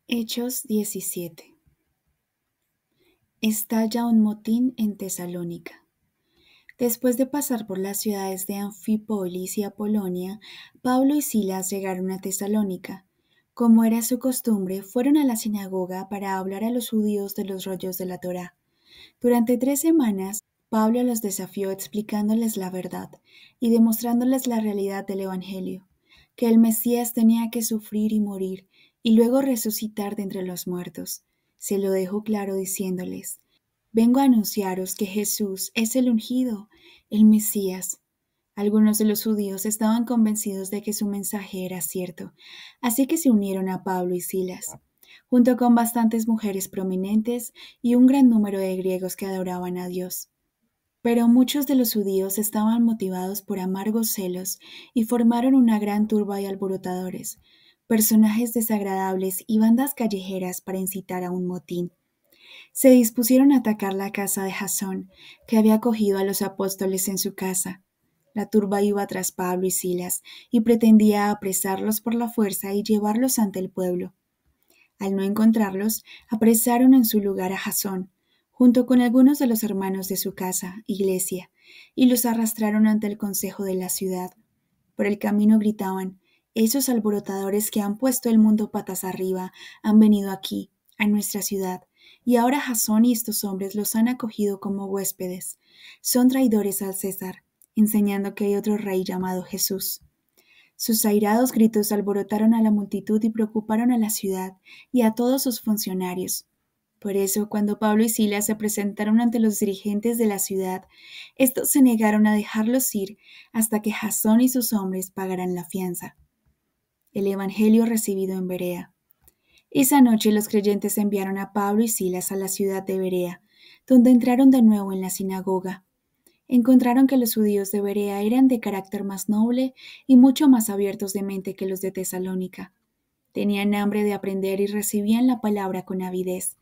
Hechos 17. Estalla un motín en Tesalónica. Después de pasar por las ciudades de Anfípolis y Apolonia, Pablo y Silas llegaron a Tesalónica. Como era su costumbre, fueron a la sinagoga para hablar a los judíos de los rollos de la Torá. Durante 3 semanas, Pablo los desafió explicándoles la verdad y demostrándoles la realidad del Evangelio, que el Mesías tenía que sufrir y morir, y luego resucitar de entre los muertos. Se lo dejó claro diciéndoles: vengo a anunciaros que Jesús es el ungido, el Mesías. Algunos de los judíos estaban convencidos de que su mensaje era cierto, así que se unieron a Pablo y Silas, junto con bastantes mujeres prominentes y un gran número de griegos que adoraban a Dios. Pero muchos de los judíos estaban motivados por amargos celos y formaron una gran turba de alborotadores, personajes desagradables y bandas callejeras para incitar a un motín. Se dispusieron a atacar la casa de Jasón, que había acogido a los apóstoles en su casa. La turba iba tras Pablo y Silas y pretendía apresarlos por la fuerza y llevarlos ante el pueblo. Al no encontrarlos, apresaron en su lugar a Jasón, junto con algunos de los hermanos de su casa, iglesia, y los arrastraron ante el consejo de la ciudad. Por el camino gritaban: esos alborotadores que han puesto el mundo patas arriba han venido aquí, a nuestra ciudad, y ahora Jasón y estos hombres los han acogido como huéspedes. Son traidores al César, enseñando que hay otro rey llamado Jesús. Sus airados gritos alborotaron a la multitud y preocuparon a la ciudad y a todos sus funcionarios. Por eso, cuando Pablo y Silas se presentaron ante los dirigentes de la ciudad, estos se negaron a dejarlos ir hasta que Jasón y sus hombres pagaran la fianza. El evangelio recibido en Berea. Esa noche los creyentes enviaron a Pablo y Silas a la ciudad de Berea, donde entraron de nuevo en la sinagoga. Encontraron que los judíos de Berea eran de carácter más noble y mucho más abiertos de mente que los de Tesalónica. Tenían hambre de aprender y recibían la palabra con avidez.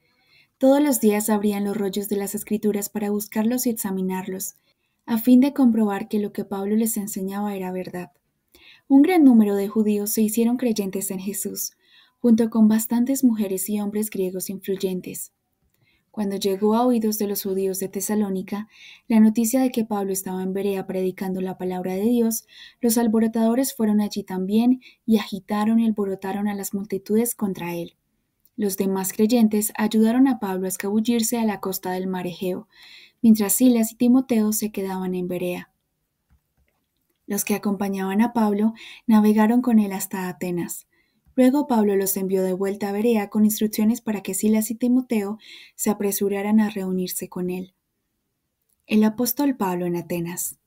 Todos los días abrían los rollos de las Escrituras para buscarlos y examinarlos, a fin de comprobar que lo que Pablo les enseñaba era verdad. Un gran número de judíos se hicieron creyentes en Jesús, junto con bastantes mujeres y hombres griegos influyentes. Cuando llegó a oídos de los judíos de Tesalónica la noticia de que Pablo estaba en Berea predicando la palabra de Dios, los alborotadores fueron allí también y agitaron y alborotaron a las multitudes contra él. Los demás creyentes ayudaron a Pablo a escabullirse a la costa del mar Egeo, mientras Silas y Timoteo se quedaban en Berea. Los que acompañaban a Pablo navegaron con él hasta Atenas. Luego Pablo los envió de vuelta a Berea con instrucciones para que Silas y Timoteo se apresuraran a reunirse con él. El apóstol Pablo en Atenas.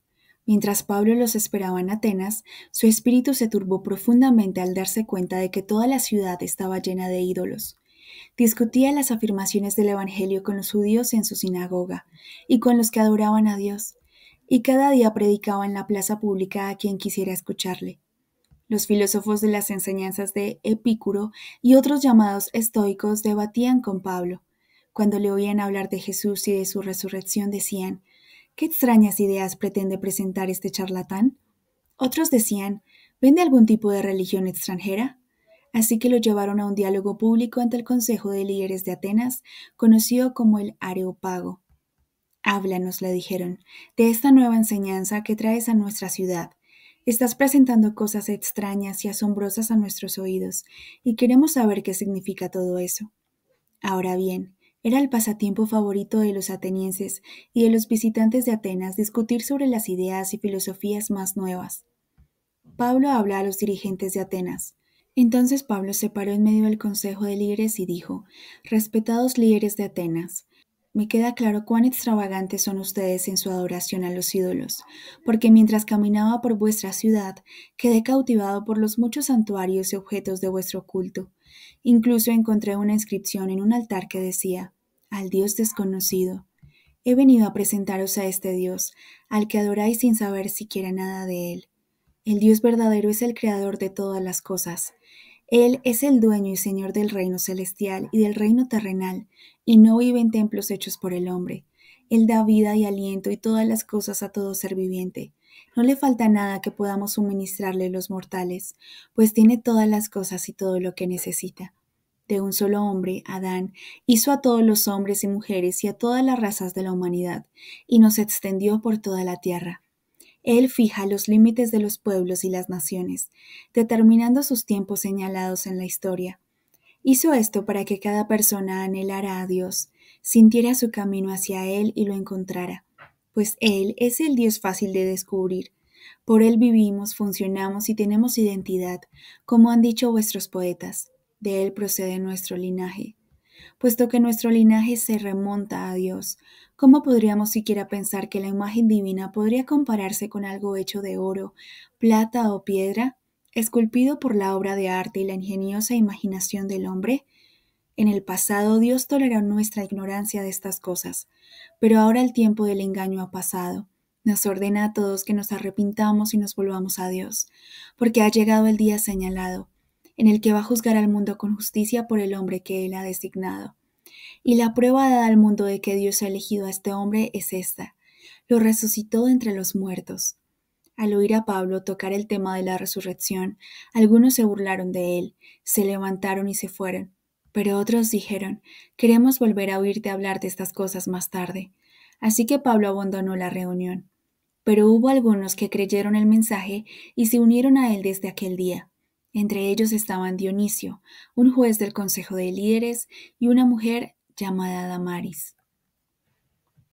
Mientras Pablo los esperaba en Atenas, su espíritu se turbó profundamente al darse cuenta de que toda la ciudad estaba llena de ídolos. Discutía las afirmaciones del Evangelio con los judíos en su sinagoga y con los que adoraban a Dios, y cada día predicaba en la plaza pública a quien quisiera escucharle. Los filósofos de las enseñanzas de Epicuro y otros llamados estoicos debatían con Pablo. Cuando le oían hablar de Jesús y de su resurrección decían: ¿qué extrañas ideas pretende presentar este charlatán? Otros decían: ¿vende algún tipo de religión extranjera? Así que lo llevaron a un diálogo público ante el Consejo de Líderes de Atenas, conocido como el Areópago. Háblanos, le dijeron, de esta nueva enseñanza que traes a nuestra ciudad. Estás presentando cosas extrañas y asombrosas a nuestros oídos, y queremos saber qué significa todo eso. Ahora bien, era el pasatiempo favorito de los atenienses y de los visitantes de Atenas discutir sobre las ideas y filosofías más nuevas. Pablo habla a los dirigentes de Atenas. Entonces Pablo se paró en medio del consejo de líderes y dijo: respetados líderes de Atenas, me queda claro cuán extravagantes son ustedes en su adoración a los ídolos, porque mientras caminaba por vuestra ciudad, quedé cautivado por los muchos santuarios y objetos de vuestro culto. Incluso encontré una inscripción en un altar que decía: al Dios desconocido. He venido a presentaros a este Dios, al que adoráis sin saber siquiera nada de él. El Dios verdadero es el creador de todas las cosas. Él es el dueño y señor del reino celestial y del reino terrenal, y no vive en templos hechos por el hombre. Él da vida y aliento y todas las cosas a todo ser viviente. No le falta nada que podamos suministrarle los mortales, pues tiene todas las cosas y todo lo que necesita. de un solo hombre, Adán, hizo a todos los hombres y mujeres y a todas las razas de la humanidad, y nos extendió por toda la tierra. Él fija los límites de los pueblos y las naciones, determinando sus tiempos señalados en la historia. Hizo esto para que cada persona anhelara a Dios, sintiera su camino hacia Él y lo encontrara, pues Él es el Dios fácil de descubrir. Por Él vivimos, funcionamos y tenemos identidad, como han dicho vuestros poetas. De Él procede nuestro linaje. Puesto que nuestro linaje se remonta a Dios, ¿cómo podríamos siquiera pensar que la imagen divina podría compararse con algo hecho de oro, plata o piedra, esculpido por la obra de arte y la ingeniosa imaginación del hombre? En el pasado Dios toleró nuestra ignorancia de estas cosas, pero ahora el tiempo del engaño ha pasado. Nos ordena a todos que nos arrepintamos y nos volvamos a Dios, porque ha llegado el día señalado, en el que va a juzgar al mundo con justicia por el hombre que Él ha designado. Y la prueba dada al mundo de que Dios ha elegido a este hombre es esta: lo resucitó de entre los muertos. Al oír a Pablo tocar el tema de la resurrección, algunos se burlaron de él, se levantaron y se fueron. Pero otros dijeron: queremos volver a oírte hablar de estas cosas más tarde. Así que Pablo abandonó la reunión. Pero hubo algunos que creyeron el mensaje y se unieron a él desde aquel día. Entre ellos estaban Dionisio, un juez del consejo de líderes, y una mujer llamada Damaris.